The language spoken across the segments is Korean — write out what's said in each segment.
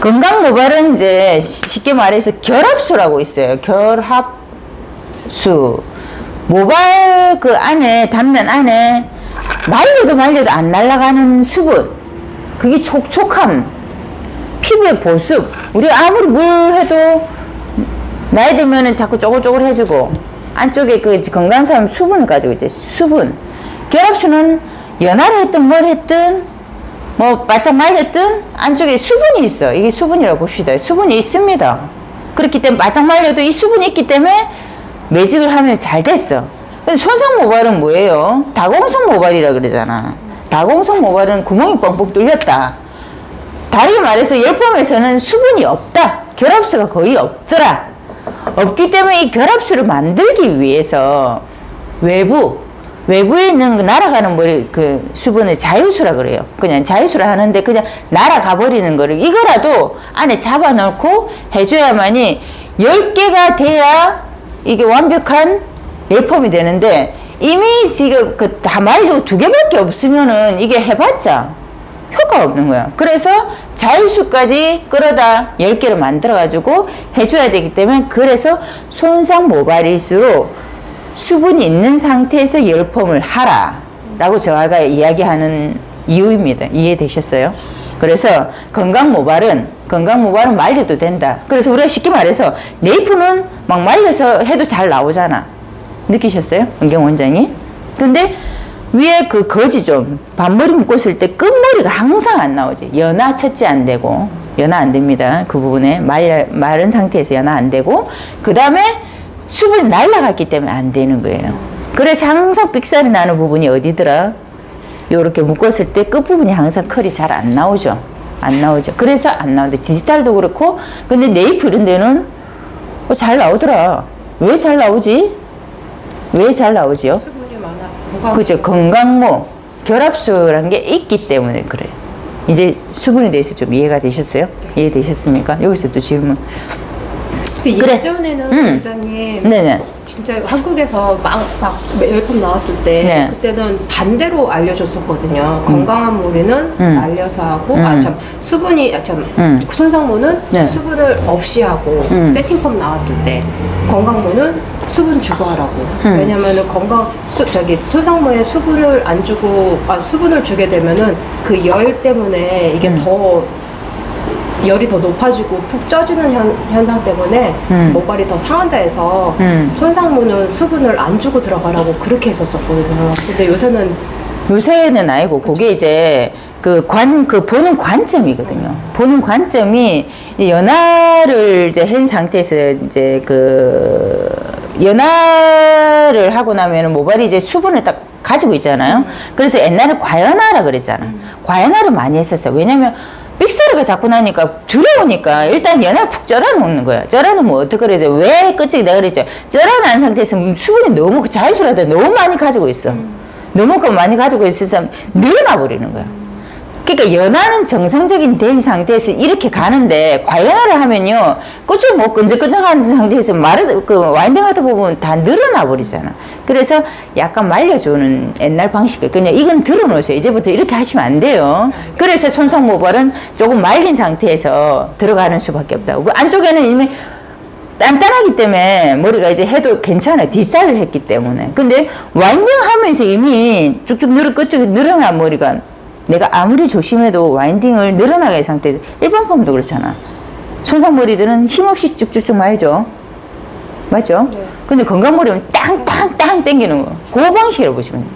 건강 모발은 이제 쉽게 말해서 결합수라고 있어요. 결합수. 모발 그 안에, 단면 안에 말려도 안 날아가는 수분. 그게 촉촉함. 피부의 보습. 우리가 아무리 물 해도 나이 들면은 자꾸 쪼글쪼글해지고 안쪽에 그 건강한 수분을 가지고 있대. 수분. 결합수는 연화를 했든 뭘 했든 뭐 바짝 말렸든 안쪽에 수분이 있어. 이게 수분이라고 봅시다. 수분이 있습니다. 그렇기 때문에 바짝 말려도 이 수분이 있기 때문에 매직을 하면 잘 됐어. 근데 손상 모발은 뭐예요? 다공성 모발이라 그러잖아. 다공성 모발은 구멍이 뻥뻥 뚫렸다. 다르게 말해서 열펌에서는 수분이 없다. 결합수가 거의 없더라. 없기 때문에 이 결합수를 만들기 위해서 외부에 있는 그 날아가는 머리 그 수분을 자유수라 그래요. 그냥 자유수라 하는데 그냥 날아가 버리는 거를 이거라도 안에 잡아놓고 해줘야만이 10개가 돼야 이게 완벽한 열펌이 되는데 이미 지금 그 다 말리고 2개밖에 없으면은 이게 해봤자 효과가 없는 거야. 그래서 자유수까지 끌어다 10개를 만들어가지고 해줘야 되기 때문에 그래서 손상 모발일수록 수분이 있는 상태에서 열펌을 하라 라고 저희가 이야기하는 이유입니다. 이해되셨어요? 그래서 건강 모발은 말려도 된다. 그래서 우리가 쉽게 말해서 네이프는 막 말려서 해도 잘 나오잖아. 느끼셨어요? 은경 원장이? 근데 위에 그 거지 좀 반머리 묶었을 때 끝머리가 항상 안 나오지. 연화 첫째 안 되고 연화 안 됩니다. 그 부분에 마른 상태에서 연화 안 되고 그 다음에 수분이 날아갔기 때문에 안 되는 거예요. 그래서 항상 삑살이 나는 부분이 어디더라? 요렇게 묶었을 때 끝부분이 항상 컬이 잘 안 나오죠. 안 나오죠. 그래서 안 나오는데 디지털도 그렇고 근데 네이프 이런 데는 잘 나오더라. 왜 잘 나오지? 왜 잘 나오지요? 수분이 많아서 그죠. 건강모 결합수라는 게 있기 때문에 그래요. 이제 수분에 대해서 좀 이해가 되셨어요? 이해되셨습니까? 여기서 또 질문. 근데 그래. 예전에는 원장님 네네. 진짜 한국에서 막 열펌 나왔을 때 네. 그때는 반대로 알려줬었거든요. 건강한 머리는 말려서 하고 참 수분이 손상모는 네. 수분을 없이 하고 세팅펌 나왔을 때 건강모는 수분 주고 하라고. 왜냐면은 손상모에 수분을 안 주고 수분을 주게 되면은 그 열 때문에 이게 더 열이 더 높아지고 푹 쪄지는 현상 때문에 모발이 더 상한다 해서 손상모는 수분을 안 주고 들어가라고 그렇게 했었거든요. 근데 요새는 아니고 그게 이제 그 보는 관점이거든요. 보는 관점이 연화를 이제 한 상태에서 이제 그 연화를 하고 나면은 모발이 이제 수분을 딱 가지고 있잖아요. 그래서 옛날에 과연화라 그랬잖아. 과연화를 많이 했었어요. 왜냐면 삑사리가 자꾸 나니까 두려우니까 일단 연화를 푹 쩔어 놓는 거야. 쩔어 놓으면 어떻게 그래야 돼? 왜 끝에 내가 그랬죠? 쩔어 놓은 상태에서 수분이 너무 자유수라도 너무 많이 가지고 있어. 너무 많이 가지고 있어서 늘어나 버리는 거야. 그러니까 연화는 정상적인 된 상태에서 이렇게 가는데 과연화를 하면요, 그쪽 뭐 끈적끈적한 상태에서 와인딩 하다 보면 다 늘어나 버리잖아. 그래서 약간 말려주는 옛날 방식을 그냥 이건 들어놓으세요. 이제부터 이렇게 하시면 안 돼요. 그래서 손상 모발은 조금 말린 상태에서 들어가는 수밖에 없다고. 그 안쪽에는 이미 단단하기 때문에 머리가 이제 해도 괜찮아요. 뒷살을 했기 때문에. 근데 와인딩 하면서 이미 쭉쭉 끝쪽에 늘어난 머리가 내가 아무리 조심해도 와인딩을 늘어나게 한 상태에서 일반 펌도 그렇잖아. 손상머리들은 힘없이 쭉쭉쭉 말죠. 맞죠? 네. 근데 건강머리는 땅땅땅 땡기는 거. 그 방식으로 보시면 돼요.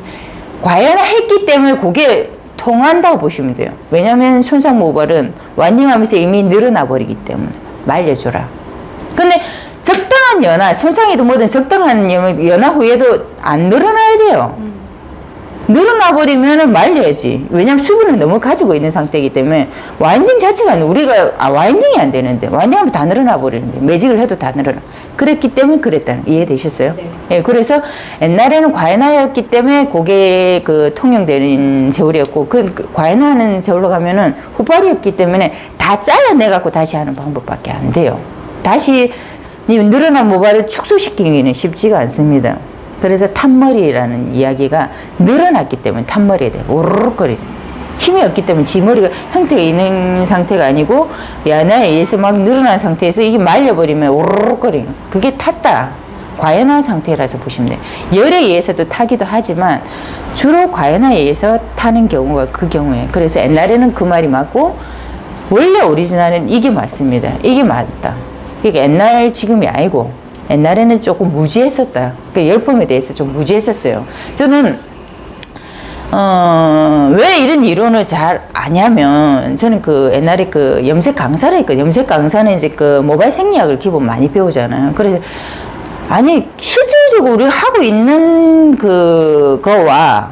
과연화 했기 때문에 그게 통한다고 보시면 돼요. 왜냐면 손상 모발은 와인딩 하면서 이미 늘어나 버리기 때문에 말려줘라. 근데 적당한 연화, 손상이든 뭐든 적당한 연화 후에도 안 늘어나야 돼요. 늘어나 버리면 말려야지. 왜냐면 수분을 너무 가지고 있는 상태이기 때문에 와인딩 자체가 우리가 와인딩이 안 되는데 와인딩하면 다 늘어나 버리는데 매직을 해도 다 늘어나. 그랬기 때문에 그랬다는 이해되셨어요? 네. 예, 그래서 옛날에는 과연화였기 때문에 그게 그 통용되는 세월이었고 그 과연화하는 세월로 가면은 후발이었기 때문에 다 잘라내 갖고 다시 하는 방법밖에 안 돼요. 다시 늘어난 모발을 축소시키기는 쉽지가 않습니다. 그래서 탄머리라는 이야기가 늘어났기 때문에 탄머리가 돼요. 오르륵거리죠. 힘이 없기 때문에 지 머리가 형태가 있는 상태가 아니고 연화에 의해서 막 늘어난 상태에서 이게 말려버리면 오르륵거려요. 그게 탔다. 과연화 상태라서 보시면 돼요. 열에 의해서도 타기도 하지만 주로 과연화에 의해서 타는 경우가 그 경우예요. 그래서 옛날에는 그 말이 맞고 원래 오리지널은 이게 맞습니다. 이게 맞다. 그러니까 옛날 지금이 아니고 옛날에는 조금 무지했었다. 그 열폼에 대해서 좀 무지했었어요. 저는 왜 이런 이론을 잘 아냐면 저는 그 옛날에 그 염색 강사를 했거든요. 염색 강사는 이제 그 모발 생리학을 기본 많이 배우잖아요. 그래서 아니 실질적으로 우리가 하고 있는 그거와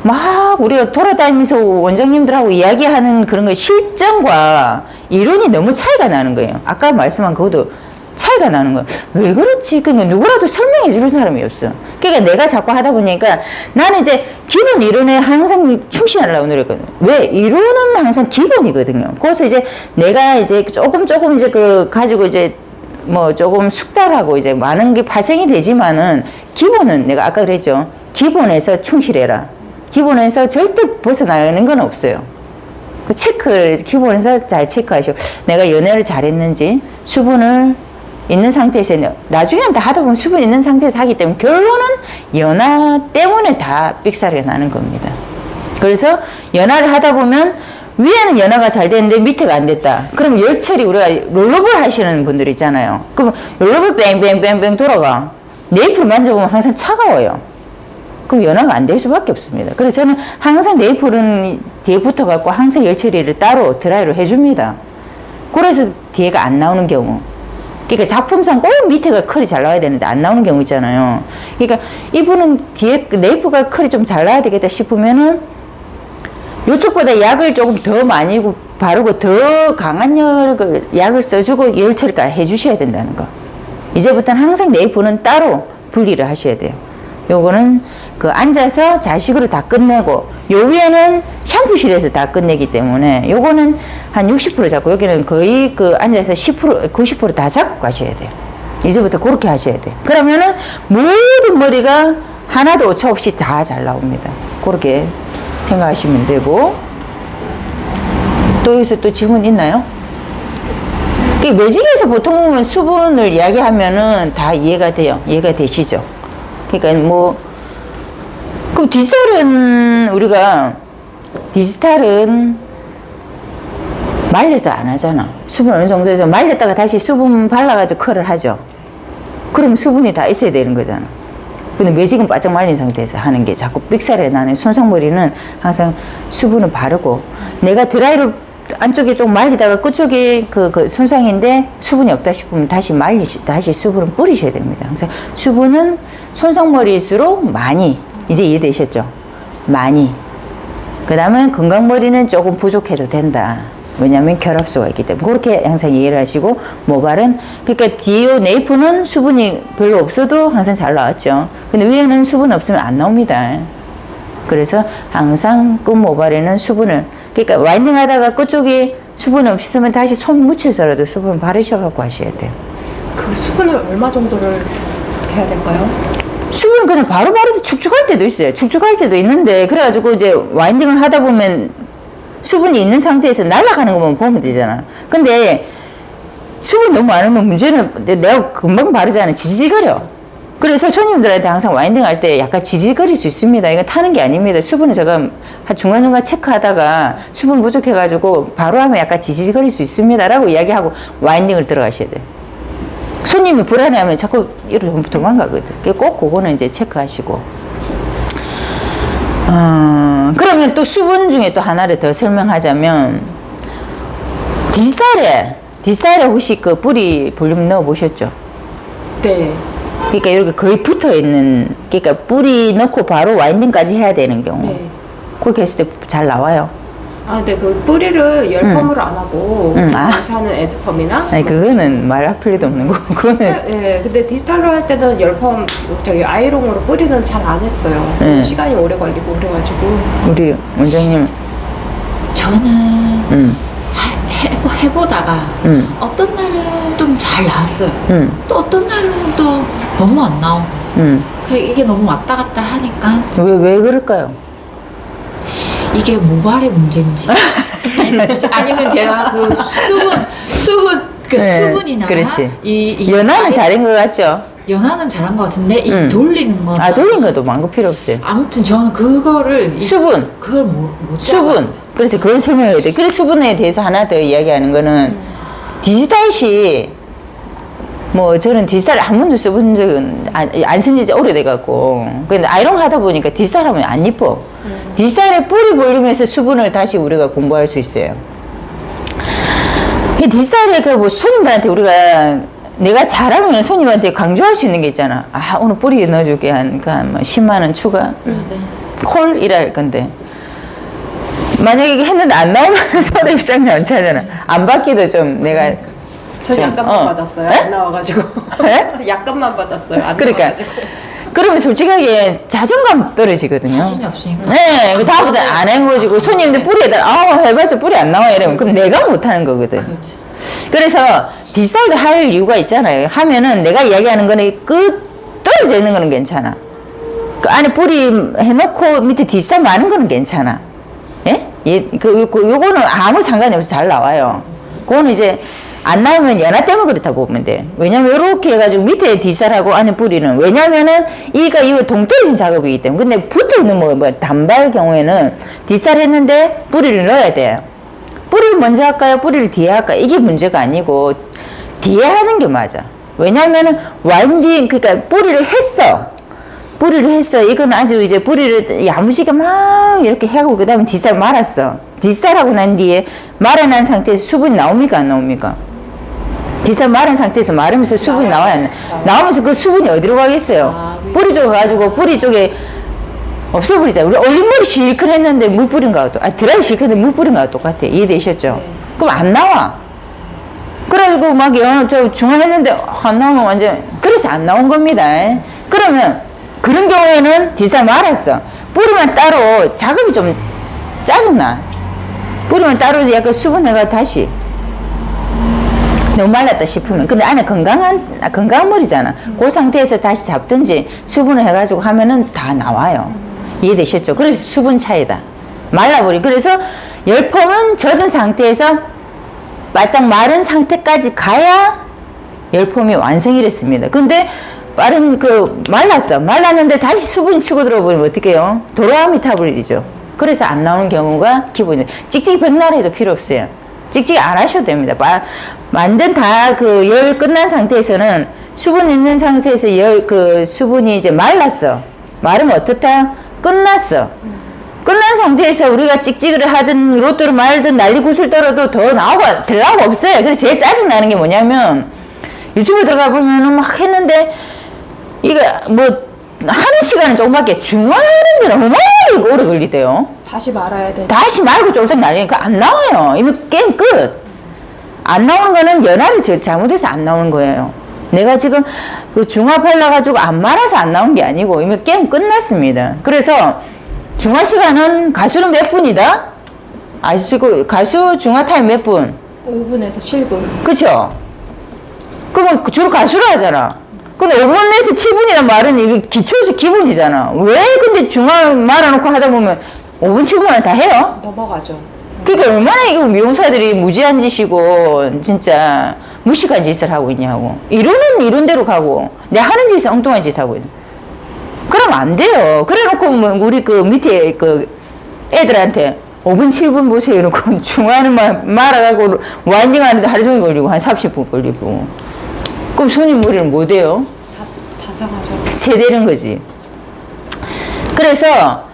막 우리가 돌아다니면서 원장님들하고 이야기하는 그런 거 실전과 이론이 너무 차이가 나는 거예요. 아까 말씀한 그것도 차이가 나는 거예요. 왜 그렇지? 그러니까 누구라도 설명해 주는 사람이 없어. 그러니까 내가 자꾸 하다 보니까 나는 이제 기본 이론에 항상 충실하려고 노력했거든요. 왜? 이론은 항상 기본이거든요. 그래서 이제 내가 이제 조금 이제 그 가지고 이제 뭐 조금 숙달하고 이제 많은 게 발생이 되지만은 기본은 내가 아까 그랬죠. 기본에서 충실해라. 기본에서 절대 벗어나는 건 없어요. 그 체크를 기본에서 잘 체크하시고 내가 연애를 잘했는지 수분을 있는 상태에서 나중에는 다 하다 보면 수분 있는 상태에서 하기 때문에 결론은 연화 때문에 다 삑사리가 나는 겁니다. 그래서 연화를 하다 보면 위에는 연화가 잘 되는데 밑에가 안 됐다. 그럼 열처리 우리가 롤러볼 하시는 분들 있잖아요. 그럼 롤러볼 뱅뱅뱅뱅 돌아가. 네이프를 만져보면 항상 차가워요. 그럼 연화가 안 될 수밖에 없습니다. 그래서 저는 항상 네이프는 뒤에 붙어갖고 항상 열처리를 따로 드라이로 해줍니다. 그래서 뒤에가 안 나오는 경우. 그러니까 작품상 꼭 밑에가 컬이 잘 나와야 되는데 안 나오는 경우 있잖아요. 그러니까 이분은 뒤에 네이프가 컬이 좀 잘 나와야 되겠다 싶으면은 이쪽보다 약을 조금 더 많이 바르고 더 강한 약을 써주고 열처리까지 해주셔야 된다는 거. 이제부터는 항상 네이프는 따로 분리를 하셔야 돼요. 요거는 그 앉아서 자식으로 다 끝내고 요 위에는 샴푸실에서 다 끝내기 때문에 요거는 한 60% 잡고 여기는 거의 그 앉아서 10% 90% 다 잡고 가셔야 돼요. 이제부터 그렇게 하셔야 돼요. 그러면은 모든 머리가 하나도 오차 없이 다 잘 나옵니다. 그렇게 생각하시면 되고 또 여기서 또 질문 있나요? 그 매직에서 보통 보면 수분을 이야기하면은 다 이해가 돼요. 이해가 되시죠? 그러니까 뭐 그럼 디지털은 우리가 디지털은 말려서 안 하잖아. 수분 어느 정도 해서 말렸다가 다시 수분 발라가지고 컬을 하죠. 그럼 수분이 다 있어야 되는 거잖아. 근데 매직은 바짝 말린 상태에서 하는 게 자꾸 삑사리 나는 손상머리는 항상 수분을 바르고 내가 드라이로 안쪽에 좀 말리다가 끝쪽에 그 손상인데 수분이 없다 싶으면 다시 다시 수분을 뿌리셔야 됩니다. 항상 수분은 손상머리일수록 많이 이제 이해되셨죠? 많이. 그 다음에 건강머리는 조금 부족해도 된다. 왜냐하면 결합수가 있기 때문에 그렇게 항상 이해를 하시고 모발은 그러니까 디오 네이프는 수분이 별로 없어도 항상 잘 나왔죠. 근데 위에는 수분 없으면 안 나옵니다. 그래서 항상 끝 모발에는 수분을 그러니까 와인딩 하다가 끝쪽에 수분 없으면 다시 손 묻혀서라도 수분 바르셔갖고 하셔야 돼요. 그 수분을 얼마 정도를 해야 될까요? 수분은 그냥 바로 바르도 축축할 때도 있어요. 축축할 때도 있는데 그래가지고 이제 와인딩을 하다 보면 수분이 있는 상태에서 날아가는 것만 보면 되잖아. 근데 수분 너무 많으면 문제는 내가 금방 바르잖아. 지지거려. 그래서 손님들한테 항상 와인딩 할 때 약간 지지거릴 수 있습니다. 이거 타는 게 아닙니다. 수분을 제가 중간중간 체크하다가 수분 부족해가지고 바로 하면 약간 지지거릴 수 있습니다. 라고 이야기하고 와인딩을 들어가셔야 돼요. 손님이 불안해하면 자꾸 이리로 도망가거든. 꼭 그거는 이제 체크하시고. 그러면 또 수분 중에 또 하나를 더 설명하자면 디지털에 혹시 그 뿌리 볼륨 넣어 보셨죠? 네. 그러니까 이렇게 거의 붙어 있는 그러니까 뿌리 넣고 바로 와인딩까지 해야 되는 경우. 네. 그렇게 했을 때 잘 나와요. 아, 네, 그 뿌리를 열펌으로 안 하고 사는 에즈펌이나 아니 그거는 말할 필요도 없는 거고 그거는 예, 근데 디지털로 할 때는 열펌 저기 아이롱으로 뿌리는 잘 안 했어요. 네. 시간이 오래 걸리고 그래가지고 우리 원장님 저는 해보다가 어떤 날은 좀 잘 나왔어요. 또 어떤 날은 또 너무 안 나오고 이게 너무 왔다 갔다 하니까 왜 그럴까요? 이게 모발의 문제인지 아니면 제가 그 네, 수분이나 그렇지. 이 연하는 아예 잘한 것 같죠? 연하는 잘한 것 같은데 이 돌리는 건 돌린 것도 많고 필요 없어요. 아무튼 저는 그거를 수분. 그걸 못 수분. 잡았어요. 그래서 그걸 설명해야 돼. 그래서 수분에 대해서 하나 더 이야기하는 거는 디지털시 뭐 저는 디지털 한 번도 써본 적은 안 쓴 지 오래돼갖고 근데 아이롱 하다 보니까 디지털 하면 안 이뻐. 디지털에 뿌리 볼륨에서 수분을 다시 우리가 공부할 수 있어요. 이 디지털에 그 뭐 손님들한테 우리가 내가 잘하면 손님한테 강조할 수 있는 게 있잖아. 아 오늘 뿌리 넣어줄게 한 10만 원 추가. 콜 이랄 건데 만약에 했는데 안 나오면 손해 입장이 안 차잖아. 안 받기도 좀 내가 전 좀, 약간만 받았어요. 네? 안 나와가지고. 네? 약간만 받았어요. 안 그러니까 나와가지고. 그러면 솔직하게 자존감 떨어지거든요. 자신이 없으니까. 네, 그 다음부터 안 해가지고 손님들 뿌리에다 해봤자 뿌리 안 나와 이러면 그럼 내가 못하는 거거든. 그렇지. 그래서 디지털도 할 이유가 있잖아요. 하면은 내가 이야기하는 거는 떨어져 있는 거는 괜찮아. 그 안에 뿌리 해놓고 밑에 디지털 많은 거는 괜찮아. 예? 요거는 아무 상관이 없이 잘 나와요. 그거는 이제 안 나오면 연화 때문에 그렇다 보면 돼. 왜냐면 이렇게 해가지고 밑에 디지털하고 안에 뿌리는 왜냐면은 이거 동떨어진 작업이기 때문에. 근데 붙어 있는 뭐 단발 경우에는 디지털 했는데 뿌리를 넣어야 돼요. 뿌리를 먼저 할까요? 뿌리를 뒤에 할까요? 이게 문제가 아니고 뒤에 하는 게 맞아. 왜냐면은 와인딩 그러니까 뿌리를 했어. 이건 아주 이제 뿌리를 야무지게 막 이렇게 하고 그 다음에 디지털 말았어. 디지털 하고 난 뒤에 말아난 상태에서 수분이 나옵니까 안 나옵니까? 디지털 마른 상태에서 마르면서 수분이 나와야 안 나오면서 그 수분이 어디로 가겠어요? 뿌리 쪽에 가지고 뿌리 쪽에 없어버리잖아. 우리 올림머리 실컷 했는데 물 뿌린 거하고 드라이 실컷 했는데 물 뿌린 거하고 똑같아. 이해되셨죠? 그럼 안 나와. 그래가지고 막 저 중화했는데 안 나오면 완전 그래서 안 나온 겁니다. 그러면 그런 경우에는 디지털 말았어. 뿌리만 따로 작업이 좀 짜증나. 뿌리만 따로 약간 수분해가 다시 너무 말랐다 싶으면 근데 안에 건강한 머리잖아. 그 상태에서 다시 잡든지 수분을 해가지고 하면은 다 나와요. 이해되셨죠? 그래서 수분 차이다. 말라버리. 그래서 열폼은 젖은 상태에서 바짝 마른 상태까지 가야 열폼이 완성이랬습니다. 근데 말랐는데 다시 수분이 치고 들어버리면 어떡해요? 도로아미 타버리죠. 그래서 안 나오는 경우가 기본이에요. 찍찍이 백날 해도 필요 없어요. 찍찍이 안 하셔도 됩니다. 완전 다 그 열 끝난 상태에서는 수분 있는 상태에서 수분이 이제 말랐어. 마르면 어떻다? 끝났어. 끝난 상태에서 우리가 찍찍이를 하든 로또를 말든 난리 구슬 떨어도 더 될 나오가 없어요. 그래서 제일 짜증나는 게 뭐냐면 유튜브 들어가 보면은 막 했는데 이거 뭐 하는 시간은 조금밖에 중화하는 데는 얼마나 오래 걸리대요. 다시 말아야 돼. 다시 말고 쫄딱 날리니까 안 나와요. 이미 게임 끝. 안 나오는 거는 연화를 잘못해서 안 나오는 거예요. 내가 지금 그 중화팔라가지고 안 말아서 안 나온 게 아니고 이미 게임 끝났습니다. 그래서 중화 시간은 가수는 몇 분이다? 아시고 가수 중화 타임 몇 분? 5분에서 7분. 그쵸? 그러면 주로 가수를 하잖아. 근데 5분 내에서 7분이란 말은 이게 기초지 기본이잖아. 왜 근데 중화 말아놓고 하다 보면 5분 7분 안에 다 해요? 넘어가죠. 그러니까 얼마나 이거 미용사들이 무지한 짓이고 진짜 무식한 짓을 하고 있냐고. 이론은 대로 가고 내 하는 짓은 엉뚱한 짓 하고 있는. 그러면 안 돼요. 그래놓고 뭐 우리 그 밑에 그 애들한테 5분 7분 보세요 이러고 중화는 말아가고 와인딩 하는데 하루 종일 걸리고 한 30분 걸리고 그럼 손님 머리는 못 해요? 다 상하죠. 세대는 거지. 그래서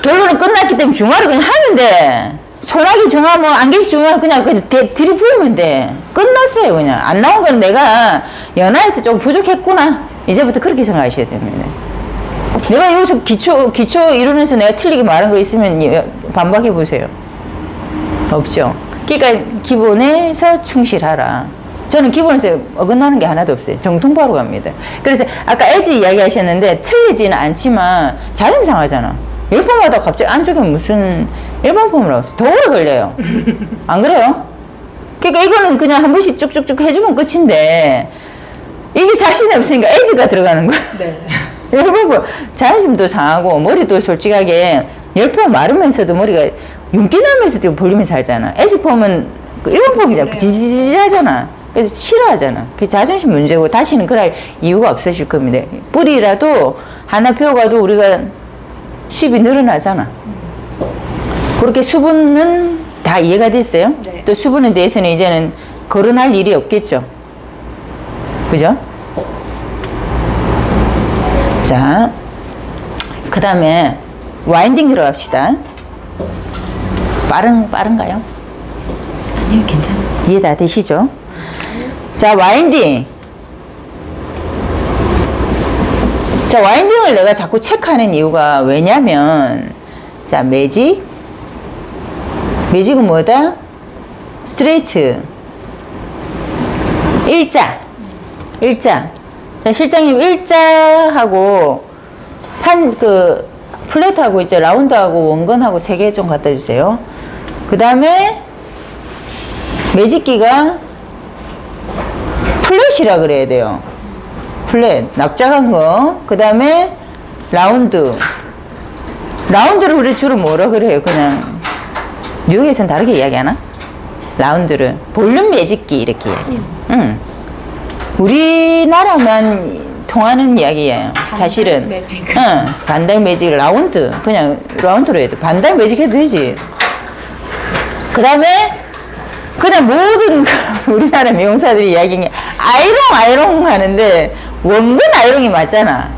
결론은 끝났기 때문에 중화를 그냥 하면 돼. 소나기 중화 뭐 안개식 중화 그냥 들이부으면 돼. 끝났어요. 그냥 안 나온 건 내가 연화에서 좀 부족했구나. 이제부터 그렇게 생각하셔야 됩니다. 내가 여기서 기초 이론에서 내가 틀리게 말한 거 있으면 반박해 보세요. 없죠. 그러니까 기본에서 충실하라. 저는 기본에서 어긋나는 게 하나도 없어요. 정통파로 갑니다. 그래서 아까 엣지 이야기 하셨는데 틀리지는 않지만 자존심 상하잖아. 열폼 하다가 갑자기 안쪽에 무슨 일반 폼을 하고 더 오래 걸려요. 안 그래요? 그러니까 이거는 그냥 한 번씩 쭉쭉쭉 해주면 끝인데 이게 자신이 없으니까 엣지가 들어가는 거야. 네. 여러분 자존심도 상하고 머리도 솔직하게 열폼 마르면서도 머리가 윤기 나면서도 볼륨이 살잖아. 에스폼은 그 일반 폼이잖아. 지지지 하잖아. 그래서 싫어하잖아. 그게 자존심 문제고 다시는 그럴 이유가 없으실 겁니다. 뿌리라도 하나 펴가도 우리가 수입이 늘어나잖아. 그렇게 수분은 다 이해가 됐어요? 네. 또 수분에 대해서는 이제는 거론할 일이 없겠죠. 그죠? 자, 그 다음에 와인딩 들어갑시다. 빠른가요? 아니요, 괜찮아요. 이해 다 되시죠? 자, 와인딩. 자, 와인딩을 내가 자꾸 체크하는 이유가 왜냐면, 자, 매직은 뭐다? 스트레이트. 일자. 자, 실장님 일자하고 플랫하고 이제 라운드하고 원건하고 3개 좀 갖다 주세요. 그 다음에 매직기가 플랫이라 그래야 돼요. 플랫, 납작한 거. 그 다음에 라운드를 우리 주로 뭐라 그래요? 그냥 뉴욕에서는 다르게 이야기하나? 라운드를 볼륨 매직기 이렇게 이야기해요. 우리나라만 통하는 이야기예요. 사실은. 매직. 반달 매직, 라운드. 그냥 라운드로 해도 반달 매직 해도 되지. 그 다음에 그냥 모든 우리나라 미용사들이 이야기하는 게 아이롱 하는데 원건 아이롱이 맞잖아.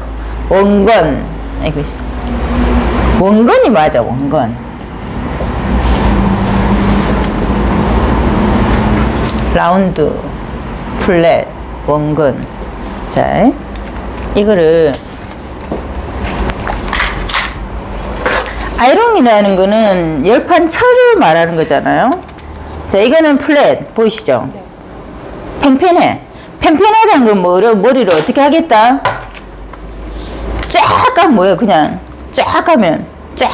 원건이 맞아, 원건. 라운드, 플랫, 원건. 자, 이거를 아이롱이라는 거는 열판 철을 말하는 거잖아요. 자, 이거는 플랫 보이시죠? 팽팽해. 팽팽하다는 건 머리를 어떻게 하겠다? 쫙 하면 뭐예요? 그냥 쫙 하면 쫙.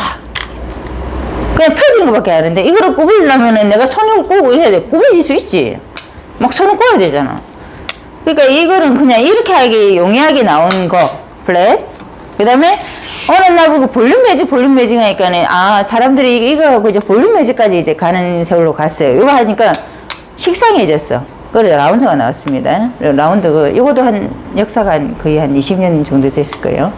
그냥 펴진 것밖에 안 하는데 이거를 꾸미려면은 내가 손을 꼬고 해야 돼. 꾸미질 수 있지. 막 손을 꼬아야 되잖아. 그러니까 이거는 그냥 이렇게 하기 용이하게 나온 거 플랫. 그 다음에 어느 날 보고 볼륨 매직 하니까 사람들이 이거 하고 이제 볼륨 매직까지 이제 가는 세월로 갔어요. 이거 하니까 식상해졌어. 그래 라운드가 나왔습니다. 라운드 이것도 역사가 거의 한 20년 정도 됐을 거예요.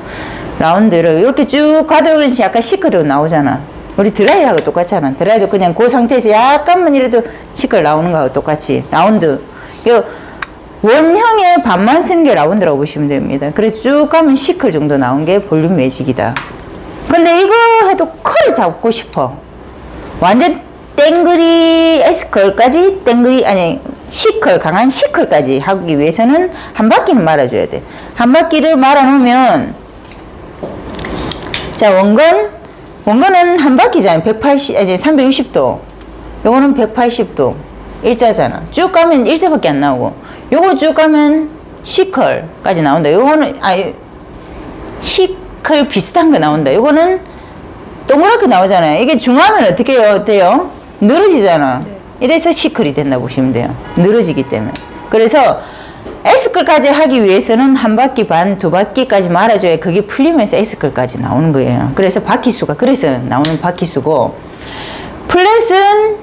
라운드를 이렇게 쭉 가도 그런지 약간 시크로 나오잖아. 우리 드라이하고 똑같잖아. 드라이도 그냥 그 상태에서 약간만 이래도 시크 나오는 거하고 똑같이 라운드. 요 원형의 반만 쓰는 게 라운드라고 보시면 됩니다. 그래서 쭉 가면 시클 정도 나온 게 볼륨 매직이다. 근데 이거 해도 컬을 잡고 싶어. 완전 땡그리 S컬까지 C컬, 강한 C컬까지 하기 위해서는 한 바퀴는 말아줘야 돼. 한 바퀴를 말아놓으면 자, 원건은 한 바퀴잖아. 360도. 요거는 180도. 일자잖아. 쭉 가면 일자밖에 안 나오고. 요거 쭉 가면 C컬까지 나온다. 요거는 C컬 비슷한 거 나온다. 요거는 동그랗게 나오잖아요. 이게 중하면 어떻게 돼요? 늘어지잖아. 네. 이래서 C컬이 된다 보시면 돼요. 늘어지기 때문에. 그래서 S컬까지 하기 위해서는 한 바퀴 반, 2바퀴까지 말아줘야 그게 풀리면서 S컬까지 나오는 거예요. 그래서 바퀴수가 그래서 나오는 바퀴수고, 플랫은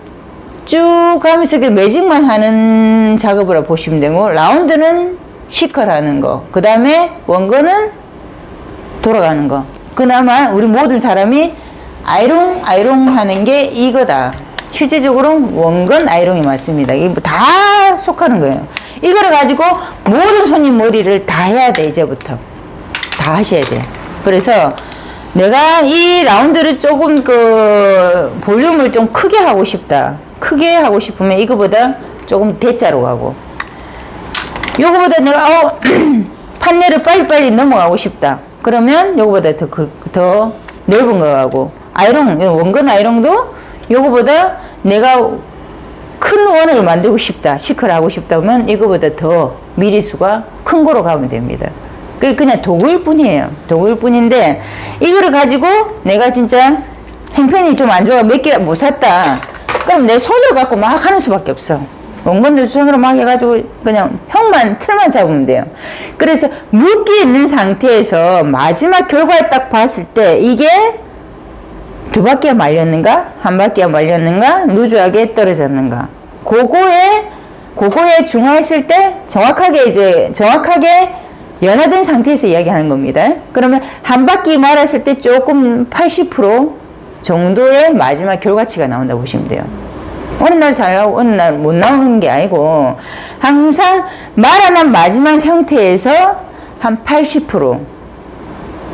쭉 가면서 그 매직만 하는 작업으로 보시면 되고, 라운드는 C컬 하는 거, 그 다음에 원건은 돌아가는 거. 그나마 우리 모든 사람이 아이롱 하는 게 이거다. 실제적으로 원건 아이롱이 맞습니다. 이게 다 속하는 거예요. 이거를 가지고 모든 손님 머리를 다 해야 돼. 이제부터 다 하셔야 돼. 그래서 내가 이 라운드를 조금 볼륨을 좀 크게 하고 싶다. 크게 하고 싶으면 이거보다 조금 대자로 가고, 요거보다 내가 판넬을 빨리빨리 넘어가고 싶다. 그러면 요거보다 더 넓은 거 가고, 원건 아이롱도 요거보다 내가 큰 원을 만들고 싶다, 시크를 하고 싶다면 이거보다 더 미리수가 큰 거로 가면 됩니다. 그게 그냥 도구일 뿐이에요. 도구일 뿐인데, 이거를 가지고 내가 진짜 형편이 좀 안 좋아, 몇 개 못 샀다. 그럼 내 손으로 갖고 막 하는 수밖에 없어. 원건도 손으로 막 해가지고 그냥 틀만 잡으면 돼요. 그래서 물기 있는 상태에서 마지막 결과를 딱 봤을 때 이게 두 바퀴가 말렸는가? 한 바퀴가 말렸는가? 루즈하게 떨어졌는가? 그거에 중화했을 때 정확하게 연화된 상태에서 이야기하는 겁니다. 그러면 한 바퀴 말았을 때 조금 80% 정도의 마지막 결과치가 나온다고 보시면 돼요. 어느 날 잘 나오고 어느 날 못 나오는 게 아니고 항상 말아난 마지막 형태에서 한 80%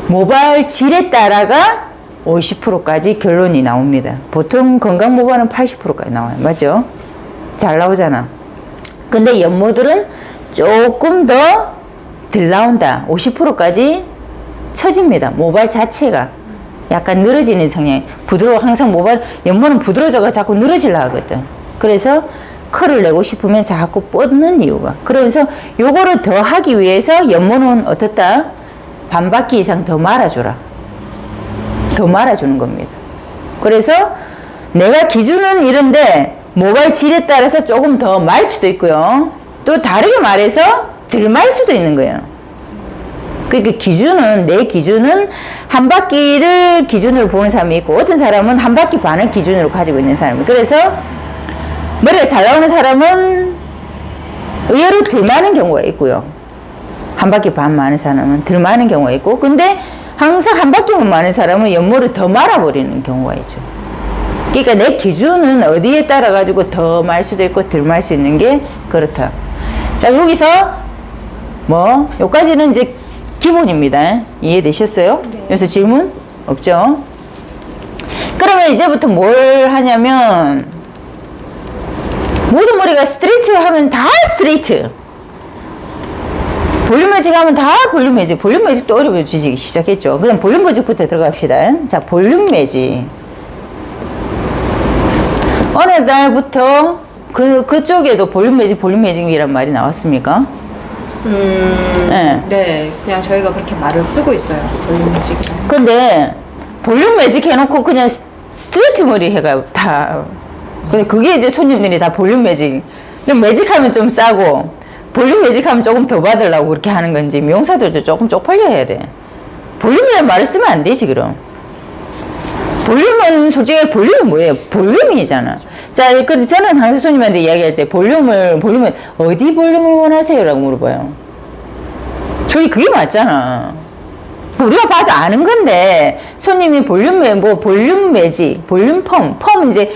모발 질에 따라가 50%까지 결론이 나옵니다. 보통 건강 모발은 80%까지 나와요. 맞죠? 잘 나오잖아. 근데 연모들은 조금 더 덜 나온다. 50%까지 처집니다. 모발 자체가 약간 늘어지는 성향. 항상 연모는 부드러워져가 자꾸 늘어지려 하거든. 그래서 컬을 내고 싶으면 자꾸 뻗는 이유가. 그래서 요거를 더 하기 위해서 연모는 어떻다? 반 바퀴 이상 더 말아주라. 더 말아주는 겁니다. 그래서 내가 기준은 이런데 모발 질에 따라서 조금 더 말 수도 있고요. 또 다르게 말해서 덜 말 수도 있는 거예요. 그러니까 내 기준은 한 바퀴를 기준으로 보는 사람이 있고 어떤 사람은 한 바퀴 반을 기준으로 가지고 있는 사람이. 그래서 머리가 잘 나오는 사람은 의외로 덜 많은 경우가 있고요. 한 바퀴 반 많은 사람은 덜 많은 경우가 있고, 근데 항상 한 바퀴만 많은 사람은 연모를 더 말아버리는 경우가 있죠. 그러니까 내 기준은 어디에 따라 가지고 더 말 수도 있고 덜 말 수 있는 게 그렇다. 자, 여기서 여기까지는 이제 기본입니다. 이해되셨어요? 네. 여기서 질문 없죠? 그러면 이제부터 뭘 하냐면 모든 머리가 스트레이트 하면 다 스트레이트, 볼륨 매직 하면 다 볼륨 매직. 볼륨 매직도 어려워지기 시작했죠. 그럼 볼륨 매직부터 들어갑시다. 자, 볼륨 매직. 어느 날부터 그쪽에도 볼륨 매직이란 말이 나왔습니까? 네, 그냥 저희가 그렇게 말을 쓰고 있어요. 볼륨 매직. 근데 볼륨 매직 해놓고 그냥 스트레이트 머리 해가 다. 근데 그게 이제 손님들이 다 볼륨 매직. 그냥 매직하면 좀 싸고 볼륨 매직하면 조금 더 받으려고 그렇게 하는 건지 미용사들도 조금 쪽팔려 해야 돼. 볼륨이라는 말을 쓰면 안 되지 그럼. 볼륨은 솔직히 볼륨은 뭐예요? 볼륨이잖아. 자, 근데 저는 항상 손님한테 이야기할 때 볼륨을 어디 볼륨을 원하세요? 라고 물어봐요. 저희 그게 맞잖아. 우리가 봐도 아는 건데 손님이 볼륨 매직, 볼륨 펌은 이제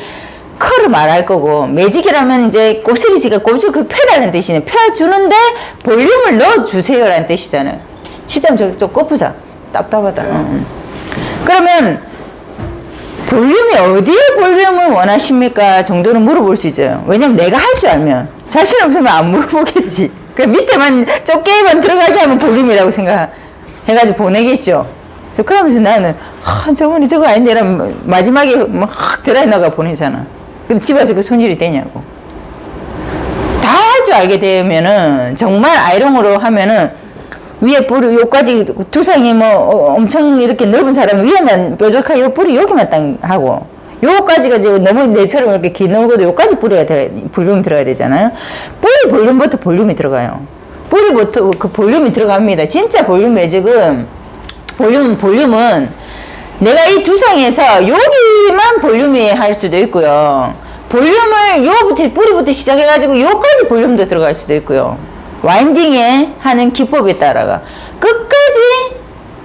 컬을 말할 거고, 매직이라면 이제 곱슬이지가 곱슬 펴달라는 뜻이네. 펴주는데 볼륨을 넣어주세요라는 뜻이잖아요. 시점 좀 꼽으자. 답답하다. 그러면 볼륨이 어디에 볼륨을 원하십니까? 정도는 물어볼 수 있어요. 왜냐면 내가 할 줄 알면. 자신 없으면 안 물어보겠지. 그 밑에만 좁게만 들어가게 하면 볼륨이라고 생각해가지고 보내겠죠. 그러면서 나는 저번에 저거 아닌데 이러면 마지막에 확 드라이너가 보내잖아. 근데 집에서 그 손질이 되냐고. 다 할 줄 알게 되면은 정말 아이롱으로 하면은 위에 뿌리 요까지 두상이 엄청 이렇게 넓은 사람은 위에만 뾰족하게 요 뿌리 여기만 딱 하고, 요까지가 이제 너무 내처럼 이렇게 기늘고도 요까지 볼륨이 들어가야 되잖아요. 뿌리 볼륨부터 볼륨이 들어가요. 뿌리부터 그 볼륨이 들어갑니다. 진짜 볼륨 매직은 볼륨은 내가 이 두상에서 여기만 볼륨이 할 수도 있고요. 볼륨을 뿌리부터 시작해가지고 요까지 볼륨도 들어갈 수도 있고요. 와인딩에 하는 기법에 따라가 끝까지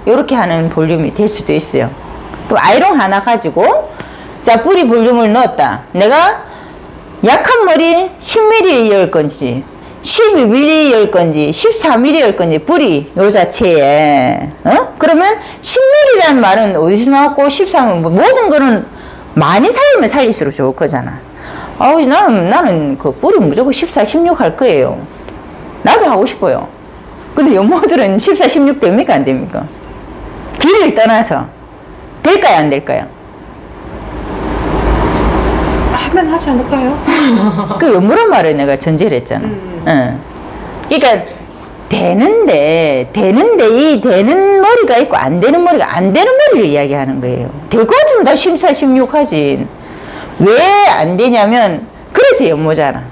이렇게 하는 볼륨이 될 수도 있어요. 또 아이롱 하나 가지고 자, 뿌리 볼륨을 넣었다. 내가 약한 머리 10mm 열 건지 12mm 열 건지 14mm 열 건지 뿌리 요 자체에 그러면 10mm라는 말은 어디서 나왔고 13은 모든 거는 많이 살리면 살릴수록 좋을 거잖아. 나는 그 뿌리 무조건 14, 16 할 거예요. 나도 하고 싶어요. 근데 연모들은 14, 16 됩니까? 안 됩니까? 길을 떠나서 될까요? 안 될까요? 하면 하지 않을까요? 그 연모란 말을 내가 전제를 했잖아. 그러니까 되는데 이 되는 머리가 있고 안 되는 머리를 이야기하는 거예요. 될 것 같으면 나 14, 16 하지. 왜 안 되냐면 그래서 연모잖아.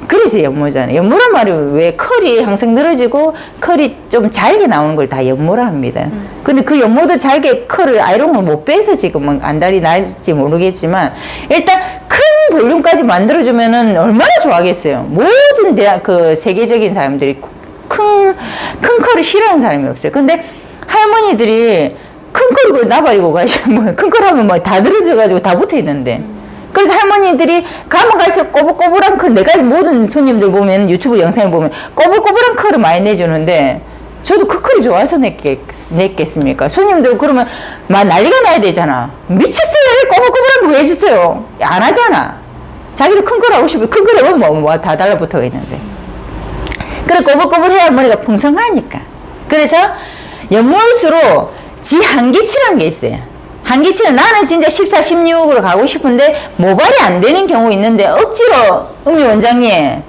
그래서 연모잖아요. 연모란 말이 왜 컬이 항상 늘어지고 컬이 좀 잘게 나오는 걸 다 연모라 합니다. 근데 그 연모도 잘게 컬을 아이롱을 못 빼서 지금은 안달이 날지 모르겠지만 일단 큰 볼륨까지 만들어주면은 얼마나 좋아하겠어요. 모든 대학 그 세계적인 사람들이 큰 컬을 싫어하는 사람이 없어요. 근데 할머니들이 큰 컬 나발이고 가시면 큰 컬 하면 뭐 다 늘어져가지고 다 붙어 있는데. 그래서 할머니들이 가면 갈수록 꼬불꼬불한 컬, 내가 모든 손님들 보면 유튜브 영상에 보면 꼬불꼬불한 컬을 많이 내주는데 저도 그 컬이 좋아서 냈겠습니까? 손님들 그러면 막 난리가 나야 되잖아. 미쳤어요. 꼬불꼬불한 거 왜 해주세요? 안 하잖아. 자기도 큰 컬 하고 싶으면 큰 컬 하면 뭐 다 달라붙어 있는데. 그래 꼬불꼬불해야 머리가 풍성하니까. 그래서 연모일수록 지 한계치라는 게 있어요. 한계치는 나는 진짜 14, 16으로 가고 싶은데 모발이 안 되는 경우 있는데 억지로 음미 원장님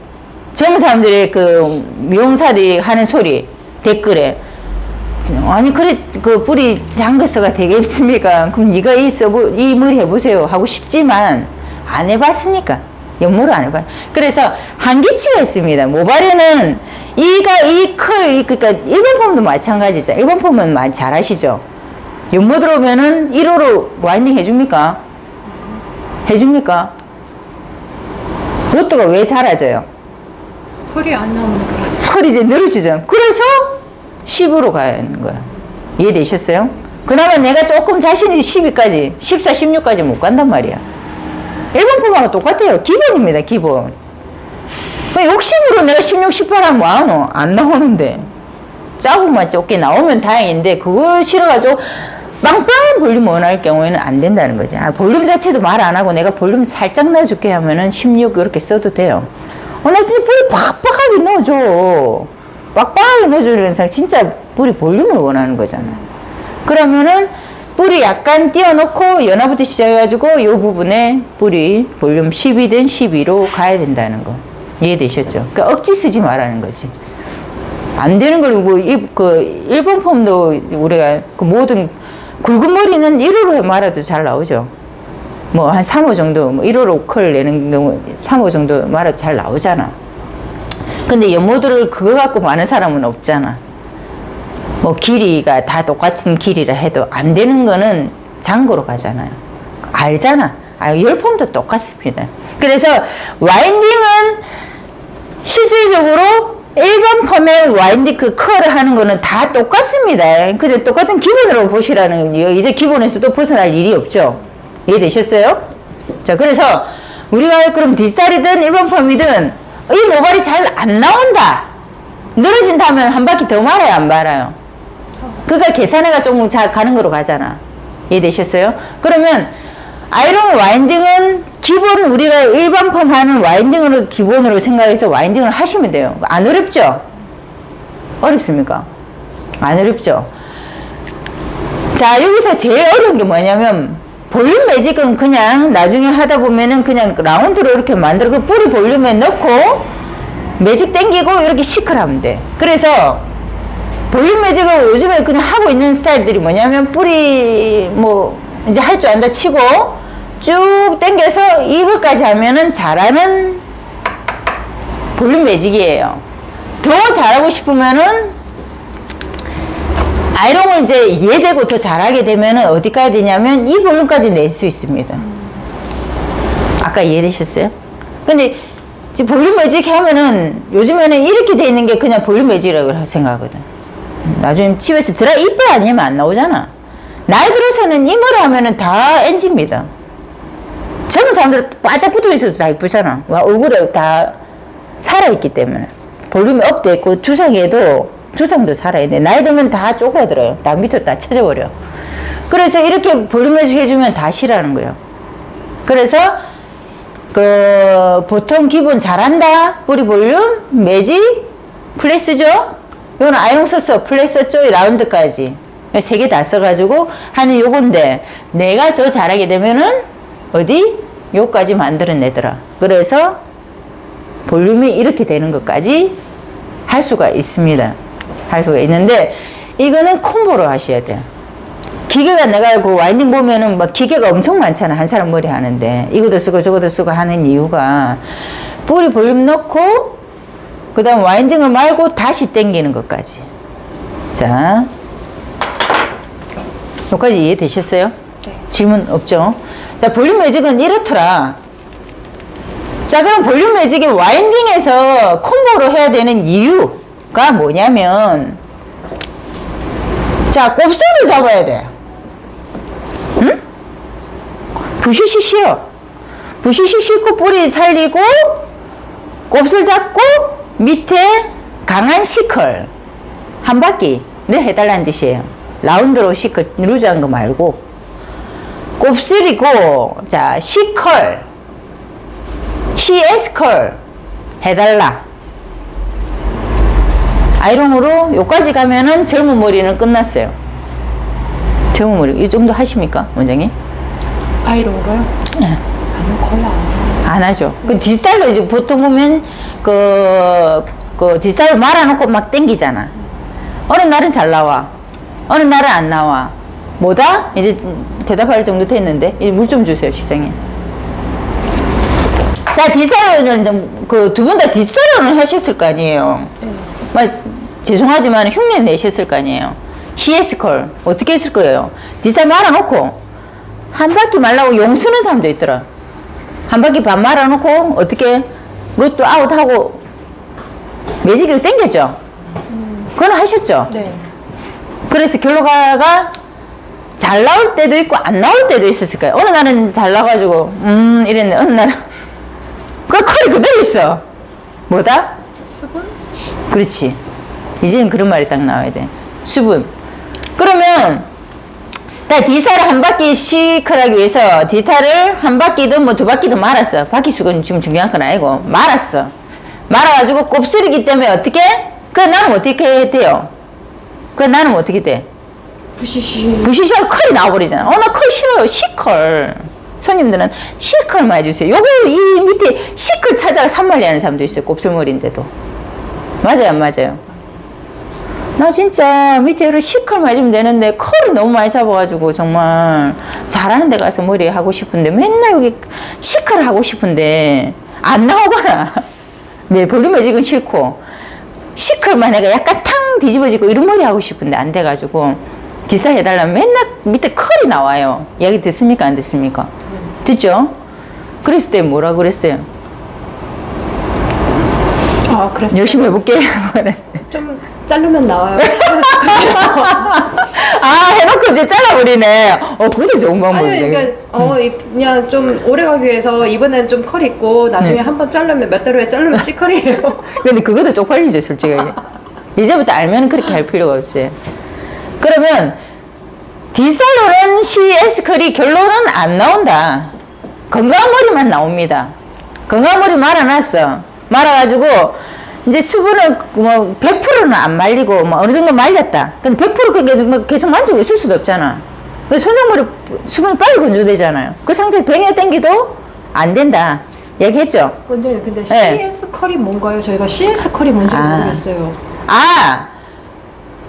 젊은 사람들이 그 미용사들이 하는 소리 댓글에 아니 그래 그 뿌리 잠겨서가 되겠습니까? 그럼 네가 이 머리 해보세요 하고 싶지만 안 해봤으니까 연모를 안 해봐요. 그래서 한계치가 있습니다. 모발에는 이 컬 그러니까 일반 폼도 마찬가지죠. 일반 폼은 많이 잘 아시죠? 연모 들어오면은 1호로 와인딩 해줍니까? 해줍니까? 로또가 왜 잘해져요? 컬이 안 나오는 거야. 컬이 이제 늘어지죠. 그래서 10으로 가는 거야. 이해되셨어요? 그나마 내가 조금 자신이 12까지, 14, 16까지 못 간단 말이야. 일반 폼하고 똑같아요. 기본입니다, 기본. 욕심으로 내가 16, 18 하면 뭐하노? 안 나오는데. 짜고만 좁게 나오면 다행인데, 그거 싫어가지고, 빵빵한 볼륨 원할 경우에는 안 된다는 거지. 볼륨 자체도 말 안 하고 내가 볼륨 살짝 넣어줄게 하면은 16 이렇게 써도 돼요. 나 진짜 뿌리 빡빡하게 넣어줘. 빡빡하게 넣어주는 사람 진짜 뿌리 볼륨을 원하는 거잖아. 그러면은 뿌리 약간 띄워놓고 연화부터 시작해가지고 이 부분에 뿌리 볼륨 10이든 12로 가야 된다는 거. 이해되셨죠? 그러니까 억지 쓰지 말라는 거지. 안 되는 걸, 일본 폼도 우리가 그 모든 굵은 머리는 1호로 말아도 잘 나오죠. 뭐 한 3호 정도, 1호로 컬 내는 경우 3호 정도 말아도 잘 나오잖아. 근데 연모들을 그거 갖고 많은 사람은 없잖아. 뭐 길이가 다 똑같은 길이라 해도 안 되는 거는 장고로 가잖아요. 알잖아. 열폼도 똑같습니다. 그래서 와인딩은 실질적으로 일반 펌에 와인딩 그 컬을 하는 거는 다 똑같습니다. 그저 똑같은 기본으로 보시라는 거예요. 이제 기본에서 또 벗어날 일이 없죠. 이해되셨어요? 자, 그래서 우리가 그럼 디지털이든 일반 펌이든 이 모발이 잘 안 나온다. 늘어진다면 한 바퀴 더 말아요, 안 말아요? 그러니까 계산해가 조금 가는 거로 가잖아. 이해되셨어요? 그러면 아이롱 와인딩은 기본 우리가 일반 펌 하는 와인딩으로 기본으로 생각해서 와인딩을 하시면 돼요. 안 어렵죠? 어렵습니까? 안 어렵죠? 자, 여기서 제일 어려운 게 뭐냐면 볼륨 매직은 그냥 나중에 하다 보면은 그냥 라운드로 이렇게 만들어 그 뿌리 볼륨에 넣고 매직 당기고 이렇게 시클하면 돼. 그래서 볼륨 매직을 요즘에 그냥 하고 있는 스타일들이 뭐냐면 뿌리 뭐 이제 할 줄 안다 치고 쭉 당겨서 이것까지 하면은 잘하는 볼륨 매직이에요. 더 잘하고 싶으면은 아이롱을 이제 이해되고 더 잘하게 되면은 어디 가야 되냐면 이 볼륨까지 낼 수 있습니다. 아까 이해되셨어요? 근데 볼륨 매직 하면은 요즘에는 이렇게 돼 있는 게 그냥 볼륨 매직이라고 생각하거든. 나중에 집에서 드라이 이빨 아니면 안 나오잖아. 나이 들어서는 이 머리 하면은 다 NG입니다. 젊은 사람들 바짝 붙어 있어도 다 이쁘잖아. 얼굴에 다 살아있기 때문에. 볼륨이 업돼 있고 두상도 살아야 돼. 나이 들면 다 쪼그라들어요. 다 밑으로 다 쳐져버려. 그래서 이렇게 볼륨 매직 해주면 다 싫어하는 거예요. 그래서 보통 기본 잘한다. 뿌리 볼륨, 매직, 플레이스죠. 이거는 아이롱 썼어. 플레이 썼죠. 라운드까지. 3개 다 써가지고 하는 요건데 내가 더 잘하게 되면은 어디? 요까지 만들어내더라. 그래서 볼륨이 이렇게 되는 것까지 할 수가 있습니다. 할 수가 있는데 이거는 콤보로 하셔야 돼요. 기계가 내가 그 와인딩 보면은 막 기계가 엄청 많잖아. 한 사람 머리 하는데 이것도 쓰고 저것도 쓰고 하는 이유가 뿌리 볼륨 넣고 그 다음 와인딩을 말고 다시 당기는 것까지. 자, 여기까지 이해되셨어요? 네. 질문 없죠? 자, 볼륨 매직은 이렇더라. 자, 그럼 볼륨 매직이 와인딩에서 콤보로 해야 되는 이유가 뭐냐면, 자, 곱슬을 잡아야 돼. 응? 부시시 실어. 부시시 싣고 뿌리 살리고, 곱슬 잡고, 밑에 강한 시컬. 한 바퀴를 해달라는 뜻이에요. 라운드로 시컬, 루즈한 거 말고. 곱슬이고, 자, 시컬. CS 컬 해달라. 아이롱으로 요까지 가면은 젊은 머리는 끝났어요. 젊은 머리 이 정도 하십니까, 원장님? 아이롱으로요? 네. 아니요, 거의 안 해요. 안 하죠. 그 디스타일로 이제 보통 보면 그 디스타일로 말아놓고 막 땡기잖아. 어느 날은 잘 나와, 어느 날은 안 나와. 뭐다? 이제 대답할 정도 됐는데 이제 물 좀 주세요, 실장님. 자, 디살론은 그 두 분 다 디살론을 하셨을 거 아니에요. 죄송하지만 흉내 내셨을 거 아니에요. CS 컬 어떻게 했을 거예요? 디살 말아놓고 한 바퀴 말라고 용 쓰는 사람도 있더라. 한 바퀴 반 말아놓고 어떻게 로또 아웃하고 매직으로 당겼죠. 그건 하셨죠. 네. 그래서 결과가 잘 나올 때도 있고 안 나올 때도 있었을 거예요. 어느 날은 잘 나가지고 이랬는데 어느 날은 그 컬이 그대로 있어. 뭐다? 수분? 그렇지. 이제는 그런 말이 딱 나와야 돼. 수분. 그러면 나 디사를 한 바퀴씩 하기 위해서 디사를 한 바퀴든 뭐 두 바퀴든 말았어. 바퀴 수는 지금 중요한 건 아니고 말았어. 말아가지고 곱슬이기 때문에 어떻게? 그 나는 어떻게 해야 돼요? 그 나는 어떻게 돼? 부시시하고 컬이 나와버리잖아. 나 컬 싫어요. C컬. 손님들은 C컬만 해주세요. 요거 이 밑에 C컬 찾아가 산말리 하는 사람도 있어요. 곱슬머리인데도. 맞아요, 안 맞아요? 나 진짜 밑에 이렇게 C컬만 해주면 되는데 컬을 너무 많이 잡아가지고 정말 잘하는 데 가서 머리 하고 싶은데 맨날 여기 C컬을 하고 싶은데 안 나오거나 내 볼륨 매직은 싫고 C컬만 해가 약간 탕 뒤집어지고 이런 머리 하고 싶은데 안 돼가지고 디사 해달라면 맨날 밑에 컬이 나와요. 이야기 듣습니까? 안 듣습니까? 듣죠? 그랬을 때 뭐라 그랬어요? 아, 그랬어요. 열심히 해볼게. 좀 자르면 나와요. 아, 해놓고 이제 잘라버리네. 그것도 좋은 방법이네. 아니, 그러니까 그냥 좀 오래 가기 위해서 이번엔 좀 컬 있고 나중에 네. 한번 자르면 몇 달 후에 자르면 C컬이에요. 근데 그것도 쪽팔리죠, 솔직하게. 이제부터 알면 그렇게 할 필요가 없어요. 그러면 디살로는 CS컬이 결론은 안 나온다. 건강한 머리만 나옵니다. 건강한 머리 말아놨어. 말아가지고 이제 수분을 뭐 100%는 안 말리고 뭐 어느 정도 말렸다. 근데 100% 그게 뭐 계속 만지고 있을 수도 없잖아. 그 손상머리 수분이 빨리 건조되잖아요. 그 상태에 뱅에 땡기도 안 된다. 얘기했죠? 원장님, 근데 네. CS 컬이 뭔가요? 저희가 CS 컬이 뭔지 모르겠어요.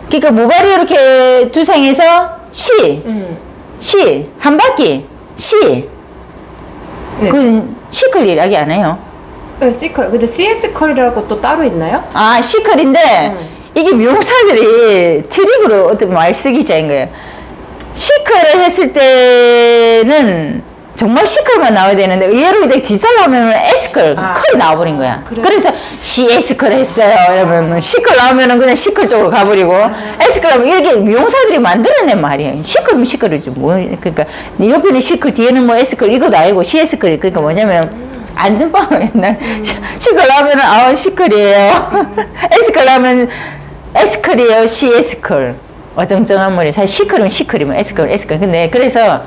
그러니까 모발이 이렇게 두상에서 C 한 바퀴 C 네. 그 C컬 이야기 안 해요. 네, C컬. 근데 CS 컬이라고 또 따로 있나요? C컬인데 이게 미용사들이 트릭으로 어떤 말 쓰기 짜인 거예요. C컬을 했을 때는 정말 C컬만 나와야 되는데 의외로 이제 디살로 하면 S컬 컬이 나와버린 거야. 그래요? 그래서 CS컬 했어요. 이러면 C컬 나오면은 그냥 C컬 쪽으로 가버리고 S컬 하면 이렇게 미용사들이 만들어낸 말이에요. C컬이면 C컬이지 뭐. 그러니까 옆에는 C컬 뒤에는 뭐 S컬 이것도 아니고 CS컬이 그러니까 뭐냐면 안전빵으로 옛날 C컬 나오면은 C컬이에요. S컬 하면 S컬이에요. CS컬. 어정쩡한 머리. 사실 C컬이면 C컬이면 S컬. 근데 그래서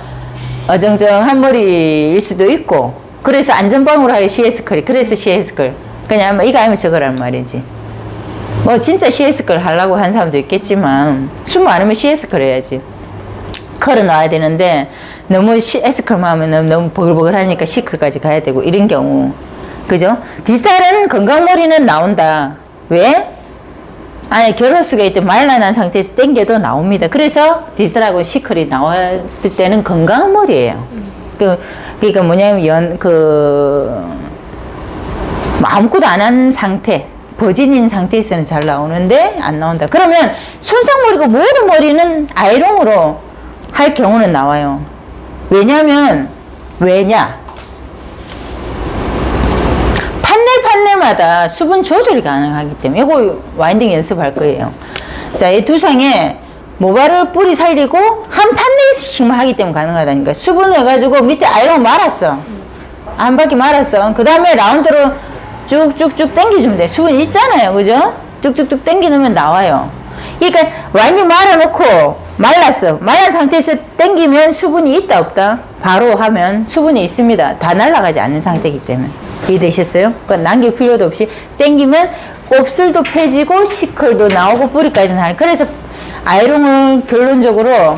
어정쩡한 머리일 수도 있고 그래서 안전빵으로 하여 CS컬이 그래서 CS컬 그냥 뭐 이거 아니면 저거란 말이지. 뭐 진짜 CS컬 하려고 한 사람도 있겠지만 숨 많으면 CS컬 해야지. 컬은 나와야 되는데 너무 S컬만 하면 너무 버글버글 하니까 C컬까지 가야 되고 이런 경우 그죠? 디살은 건강머리는 나온다. 왜? 안에 결혼수가 있던 말라난 상태에서 땡겨도 나옵니다. 그래서 디살하고 C컬이 나왔을 때는 건강한 머리예요. 그러니까 뭐냐면 아무것도 안 한 상태, 버진인 상태에서는 잘 나오는데 안 나온다. 그러면 손상머리가 모든 머리는 아이롱으로 할 경우는 나와요. 왜냐? 판넬마다 수분 조절이 가능하기 때문에 이거 와인딩 연습할 거예요. 자, 이 두상에 모발을 뿌리 살리고 한 판넬씩만 하기 때문에 가능하다니까. 수분 해가지고 밑에 아이롱 말았어. 한 바퀴 말았어. 그 다음에 라운드로 쭉쭉쭉 당겨주면 돼. 수분 있잖아요. 그죠? 쭉쭉쭉 당겨 놓으면 나와요. 그러니까 와인딩 말아놓고 말랐어. 말란 상태에서 당기면 수분이 있다 없다? 바로 하면 수분이 있습니다. 다 날아가지 않는 상태이기 때문에. 이해되셨어요? 그러니까 남길 필요도 없이 당기면 곱슬도 펴지고 시컬도 나오고 뿌리까지는 하는. 그래서 아이롱을 결론적으로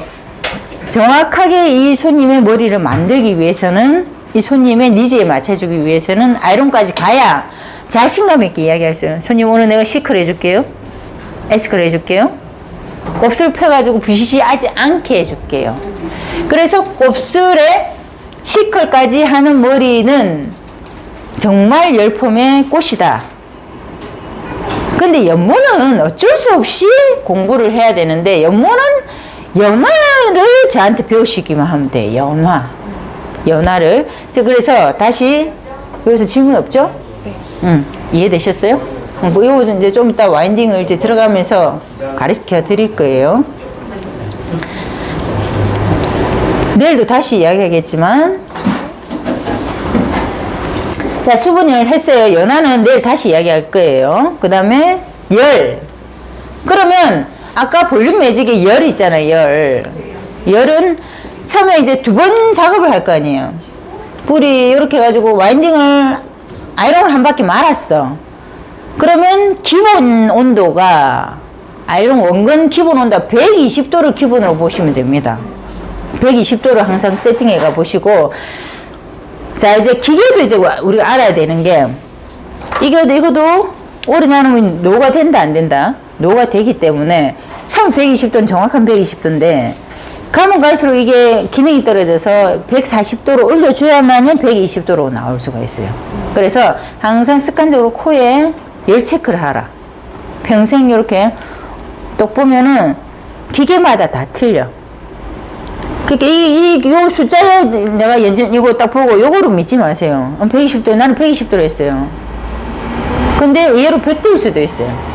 정확하게 이 손님의 머리를 만들기 위해서는, 이 손님의 니즈에 맞춰주기 위해서는 아이롱까지 가야 자신감 있게 이야기할 수 있어요. 손님 오늘 내가 시컬 해줄게요. 에스컬 해줄게요. 곱슬 펴가지고 부시시하지 않게 해줄게요. 그래서 곱슬에 시컬까지 하는 머리는 정말 열폼의 꽃이다. 근데 연모는 어쩔 수 없이 공부를 해야 되는데, 연모는 연화를 저한테 배우시기만 하면 돼. 연화를. 그래서 다시 여기서 질문 없죠? 네. 이해되셨어요? 뭐 이거 이제 좀 이따 와인딩을 이제 들어가면서 가르쳐 드릴 거예요. 내일도 다시 이야기하겠지만, 자, 수분을 했어요. 연화는 내일 다시 이야기할 거예요. 그 다음에 그러면 아까 볼륨 매직에 열 있잖아요. 열은 처음에 이제 2번 작업을 할 거 아니에요. 뿌리 이렇게 해가지고 와인딩을 아이롱을 한 바퀴 말았어. 그러면 기본 온도가, 아이롱 원근 기본 온도가 120도를 기본으로 보시면 됩니다. 120도를 항상 세팅해 가 보시고, 자, 이제 기계도 이제 우리가 알아야 되는 게, 이것도 오래 놔놓으면 노가 된다, 안 된다? 노가 되기 때문에, 처음 120도는 정확한 120도인데, 가면 갈수록 이게 기능이 떨어져서 140도로 올려줘야만은 120도로 나올 수가 있어요. 그래서 항상 습관적으로 코에 열 체크를 하라. 평생 이렇게 똑 보면은 기계마다 다 틀려. 그러니까 요 숫자에 내가 이거 딱 보고 요거로 믿지 마세요. 120도, 나는 120도로 했어요. 근데 의외로 100도일 수도 있어요.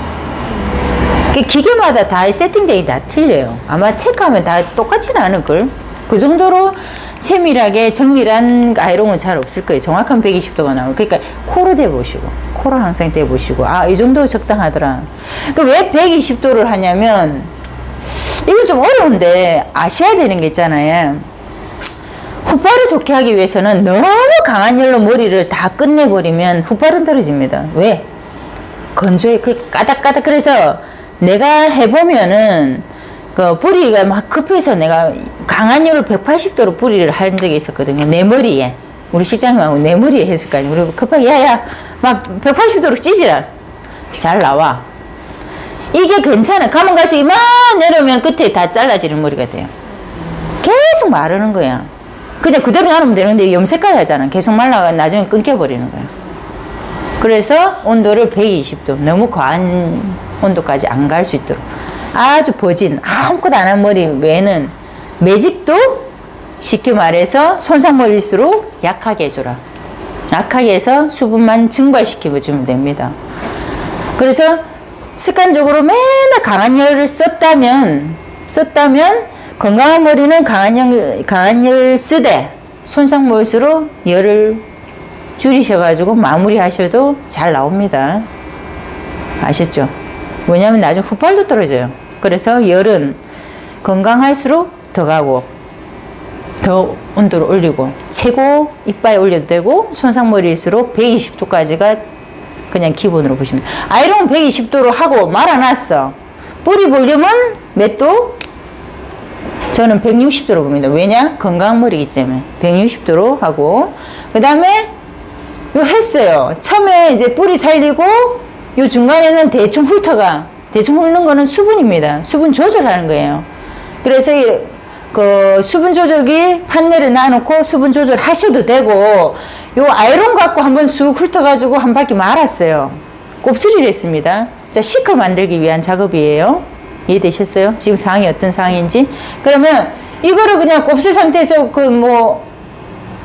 기계마다 다 세팅되기 다 틀려요. 아마 체크하면 다 똑같지는 않을걸. 그 정도로 세밀하게 정밀한 아이롱은 잘 없을 거예요. 정확한 120도가 나오고. 그러니까 코로 대보시고, 코로 항상 대보시고, 아, 이 정도 적당하더라. 왜 120도를 하냐면, 이건 좀 어려운데 아셔야 되는 게 있잖아요. 훅발을 좋게 하기 위해서는 너무 강한 열로 머리를 다 끝내버리면 훅발은 떨어집니다. 왜? 건조해. 까닥까닥. 그래서 내가 해보면은 그 뿌리가 막 급해서 내가 강한 열로 180도로 뿌리를 한 적이 있었거든요. 내 머리에. 우리 실장님하고 내 머리에 했을 거 아니에요. 그리고 급하게 야야 막 180도로 찌지라. 잘 나와. 이게 괜찮아. 가면 가서 이만 내려오면 끝에 다 잘라지는 머리가 돼요. 계속 마르는 거야. 그냥 그대로 놔두면 되는데 염색까지 하잖아. 계속 말라가 나중에 끊겨버리는 거야. 그래서 온도를 120도, 너무 과한 온도까지 안 갈 수 있도록 아주 버진, 아무것도 안 한 머리 외에는 매직도 쉽게 말해서 손상머리일수록 약하게 해줘라. 약하게 해서 수분만 증발시켜주면 됩니다. 그래서 습관적으로 맨날 강한 열을 썼다면 건강한 머리는 강한 열 쓰되 손상머리일수록 열을 줄이셔가지고 마무리 하셔도 잘 나옵니다. 아셨죠? 왜냐면 나중에 훅발도 떨어져요. 그래서 열은 건강할수록 더 가고 더 온도를 올리고 최고 이빨에 올려도 되고 손상머리일수록 120도까지가 그냥 기본으로 보시면 돼요. 아이롱은 120도로 하고 말아놨어. 뿌리 볼륨은 몇 도? 저는 160도로 봅니다. 왜냐? 건강한 머리이기 때문에 160도로 하고 그 다음에 요 했어요. 처음에 이제 뿌리 살리고 요 중간에는 대충 훑어가. 대충 훑는 거는 수분입니다. 수분 조절하는 거예요. 그래서 그 수분 조절기 판넬에 놔놓고 수분 조절 하셔도 되고 요 아이론 갖고 한번 쑥 훑어가지고 한 바퀴 말았어요. 곱슬이를 했습니다. 자, 시커 만들기 위한 작업이에요. 이해되셨어요? 지금 상황이 어떤 상황인지. 그러면 이거를 그냥 곱슬 상태에서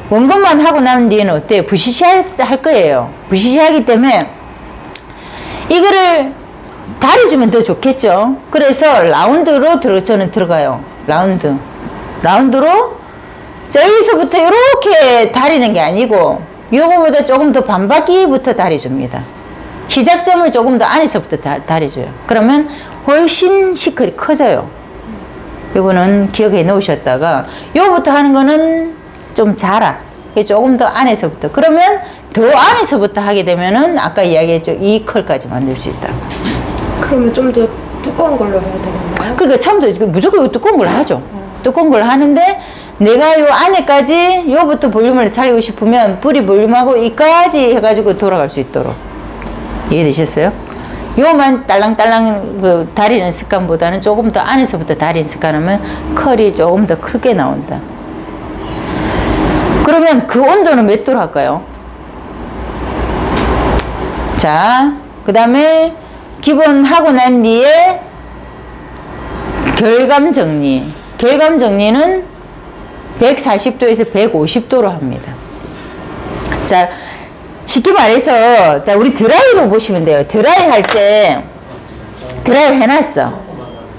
원것만 하고 난 뒤에는 어때요? 부시시할 거예요. 부시시하기 때문에 이거를 다려주면 더 좋겠죠. 그래서 라운드로 저는 들어가요. 라운드로 저기서부터 이렇게 다리는 게 아니고 요거보다 조금 더 반바퀴부터 다려줍니다. 시작점을 조금 더 안에서부터 다려줘요. 그러면 훨씬 시컬이 커져요. 요거는 기억해 놓으셨다가 요거부터 하는 거는 좀 자라. 조금 더 안에서부터. 그러면 더 안에서부터 하게 되면은 아까 이야기했죠. 이 컬까지 만들 수 있다. 그러면 좀 더 두꺼운 걸로 해야 되는가요? 그러니까 처음부터 무조건 두꺼운 걸 하죠. 두꺼운 걸 하는데 내가 요 안에까지 요부터 볼륨을 살리고 싶으면 뿌리 볼륨하고 이까지 해가지고 돌아갈 수 있도록. 이해되셨어요? 요만 딸랑딸랑 다리는 습관보다는 조금 더 안에서부터 다리는 습관하면 컬이 조금 더 크게 나온다. 그러면 그 온도는 몇 도로 할까요? 자, 그 다음에 기본 하고 난 뒤에 결감 정리. 결감 정리는 140도에서 150도로 합니다. 자, 쉽게 말해서, 자, 우리 드라이로 보시면 돼요. 드라이 할 때, 드라이 해놨어.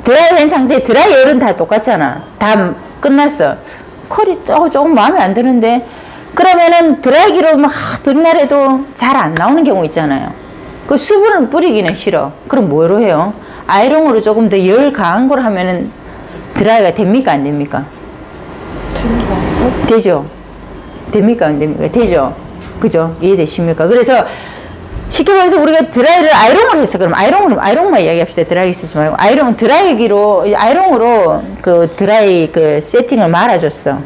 드라이 한 상태에 드라이 열은 다 똑같잖아. 다 끝났어. 컬이 조금 마음에 안 드는데, 그러면은 드라이기로 막 백날해도 잘 안 나오는 경우 있잖아요. 그 수분을 뿌리기는 싫어. 그럼 뭐로 해요? 아이롱으로 조금 더 열 강한 걸 하면은 드라이가 됩니까? 안 됩니까? 되죠? 됩니까? 안 됩니까? 되죠? 그죠? 이해되십니까? 그래서 쉽게 말해서 우리가 드라이를 아이롱으로 했어. 그럼 아이롱만 이야기합시다. 드라이기 쓰지 말고. 아이롱으로 그 드라이 그 세팅을 말아줬어.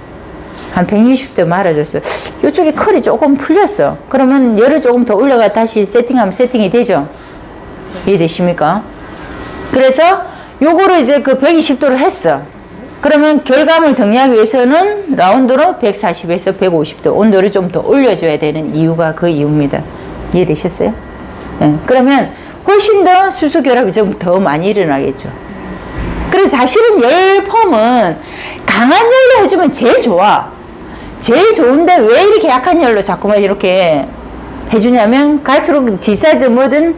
한 160도 말아줬어. 이쪽에 컬이 조금 풀렸어. 그러면 열을 조금 더 올려가 다시 세팅하면 세팅이 되죠? 이해되십니까? 그래서 요거를 이제 그 120도를 했어. 그러면 결감을 정리하기 위해서는 라운드로 140에서 150도 온도를 좀 더 올려줘야 되는 이유가 그 이유입니다. 이해되셨어요? 네. 그러면 훨씬 더 수소 결합이 좀 더 많이 일어나겠죠. 그래서 사실은 열펌은 강한 열로 해주면 제일 좋아. 제일 좋은데 왜 이렇게 약한 열로 자꾸만 이렇게 해주냐면 갈수록 디사이드 뭐든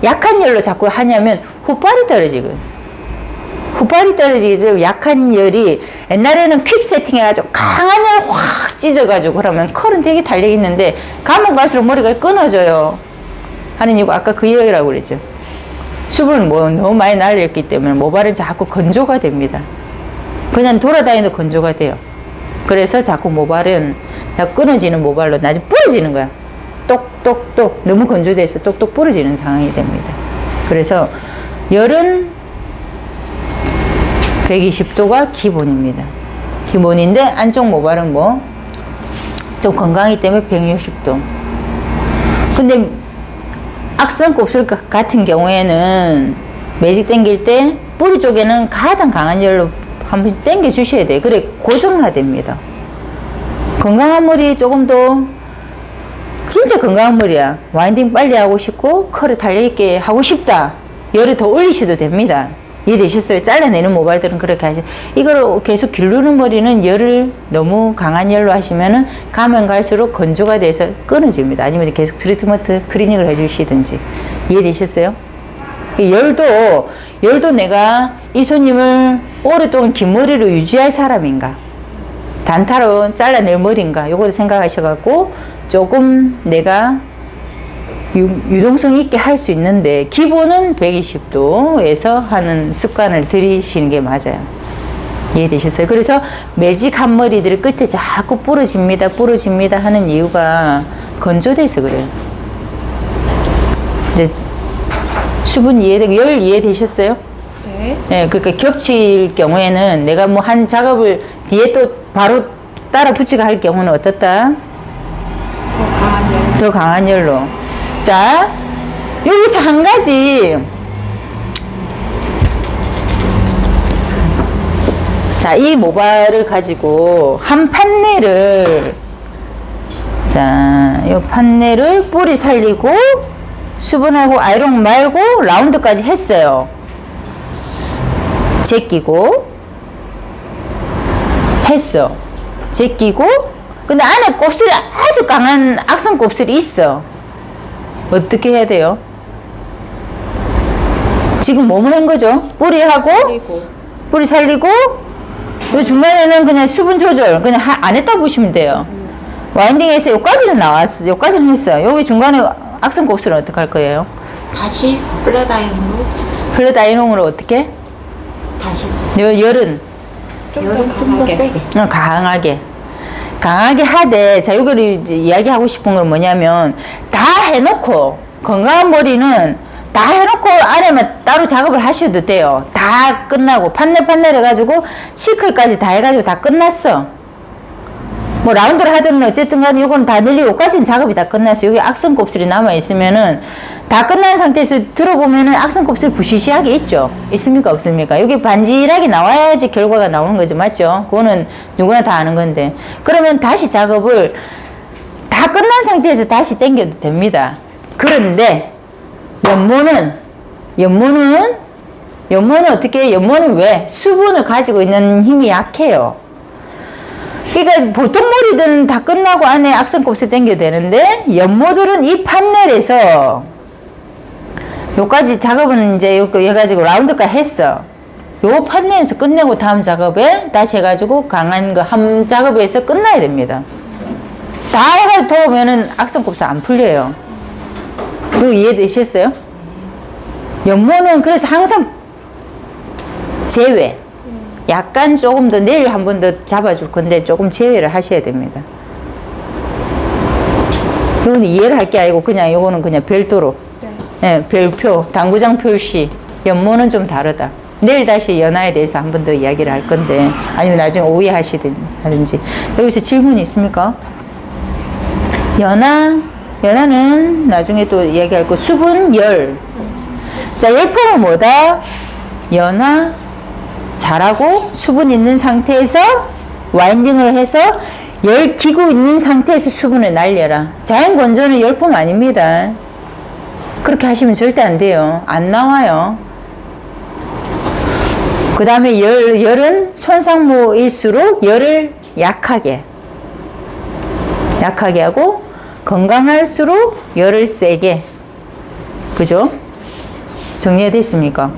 약한 열로 자꾸 하냐면 훅발이 떨어지거든. 훅발이 떨어지기 때문에 약한 열이 옛날에는 퀵 세팅 해가지고 강한 열 확 찢어가지고 그러면 컬은 되게 탄력 있는데 가면 갈수록 머리가 끊어져요 하는 이유가 아까 그 이야기라고 그랬죠. 수분을 너무 많이 날렸기 때문에 모발은 자꾸 건조가 됩니다. 그냥 돌아다니도 건조가 돼요. 그래서 자꾸 모발은 자꾸 끊어지는 모발로 나중에 부러지는 거야. 똑똑똑 너무 건조돼서 똑똑 부러지는 상황이 됩니다. 그래서 열은 120도가 기본입니다. 기본인데 안쪽 모발은 좀 건강하기 때문에 160도. 근데 악성 곱슬 같은 경우에는 매직 당길 때 뿌리 쪽에는 가장 강한 열로 한 번씩 당겨 주셔야 돼요. 그래 고정화됩니다. 건강한 머리 조금 더 진짜 건강한 머리야. 와인딩 빨리 하고 싶고 컬을 달려있게 하고 싶다. 열을 더 올리셔도 됩니다. 이해되셨어요? 잘라내는 모발들은 그렇게 하죠. 이걸 계속 기르는 머리는 열을 너무 강한 열로 하시면은 가면 갈수록 건조가 돼서 끊어집니다. 아니면 계속 트리트먼트 클리닝을 해주시든지. 이해되셨어요? 열도 내가 이 손님을 오랫동안 긴 머리로 유지할 사람인가? 단타로 잘라낼 머리인가? 요것도 생각하셔갖고 조금 내가 유동성 있게 할 수 있는데 기본은 120도에서 하는 습관을 들이시는 게 맞아요. 이해되셨어요? 그래서 매직한 머리들이 끝에 자꾸 부러집니다 하는 이유가 건조돼서 그래요. 이제 수분 이해되고 열 이해되셨어요? 네. 네, 그러니까 겹칠 경우에는 내가 뭐 한 작업을 뒤에 또 바로 따라 붙이고 할 경우는 어떻다? 더 강한 열로. 자, 여기서 한 가지. 자, 이 모발을 가지고 한 판넬을 자, 요 판넬을 뿌리 살리고 수분하고 아이롱 말고 라운드까지 했어요. 제끼고 했어. 제끼고 근데 안에 곱슬이 아주 강한 악성 곱슬이 있어. 어떻게 해야 돼요? 지금 뭐뭐 한 거죠? 뿌리하고 그리고 뿌리 살리고 요 중간에는 그냥 수분 조절 그냥 안 했다 보시면 돼요. 와인딩에서 요까지는 나왔어. 요까지는 했어요. 여기 중간에 악성 곱슬은 어떻게 할 거예요? 다시 플랫아이언으로 플랫 아이롱으로 어떻게? 다시 열은 열은 좀 더 세게. 강하게 하되 자 요거를 이제 이야기하고 싶은 건 뭐냐면 다 해놓고 건강한 머리는 다 해놓고 안에만 따로 작업을 하셔도 돼요. 다 끝나고 판넬 해가지고 시클까지 다 해가지고 다 끝났어. 뭐 라운드를 하든 어쨌든 간에 요거는 다 늘리고 여기까지는 작업이 다 끝났어. 여기 악성 곱슬이 남아있으면은 다 끝난 상태에서 들어보면은 악성 곱슬 부시시하게 있죠. 있습니까 없습니까? 여기 반질하게 나와야지 결과가 나오는 거죠. 맞죠? 그거는 누구나 다 아는 건데 그러면 다시 작업을 다 끝난 상태에서 다시 당겨도 됩니다. 그런데 연모는 어떻게 해요? 연모는 왜? 수분을 가지고 있는 힘이 약해요. 그러니까 보통 머리들은 다 끝나고 안에 악성 곱슬 당겨도 되는데 연모들은 이 판넬에서 요까지 작업은 이제 요 해가지고 라운드까지 했어. 요 판넬에서 끝내고 다음 작업에 다시 해가지고 강한 거 한 작업에서 끝나야 됩니다. 다 해가지고 도우면은 악성 곱슬 안 풀려요. 이거 이해되셨어요? 연모는 그래서 항상 제외. 약간 조금 더 내일 한 번 더 잡아줄 건데 조금 제외를 하셔야 됩니다. 이거는 이해를 할 게 아니고 그냥 이거는 그냥 별도로. 네. 별표, 당구장 표시. 연모는 좀 다르다. 내일 다시 연화에 대해서 한 번 더 이야기를 할 건데 아니면 나중에 오해하시든지. 여기서 질문이 있습니까? 연화는 나중에 또 이야기할 거. 수분, 열. 자, 열폼은 뭐다? 연화 잘하고 수분 있는 상태에서 와인딩을 해서 열 기고 있는 상태에서 수분을 날려라. 자연 건조는 열폼 아닙니다. 그렇게 하시면 절대 안 돼요. 안 나와요. 그 다음에 열은 손상모일수록 열을 약하게 하고 건강할수록 열을 세게. 그죠? 정리가 됐습니까?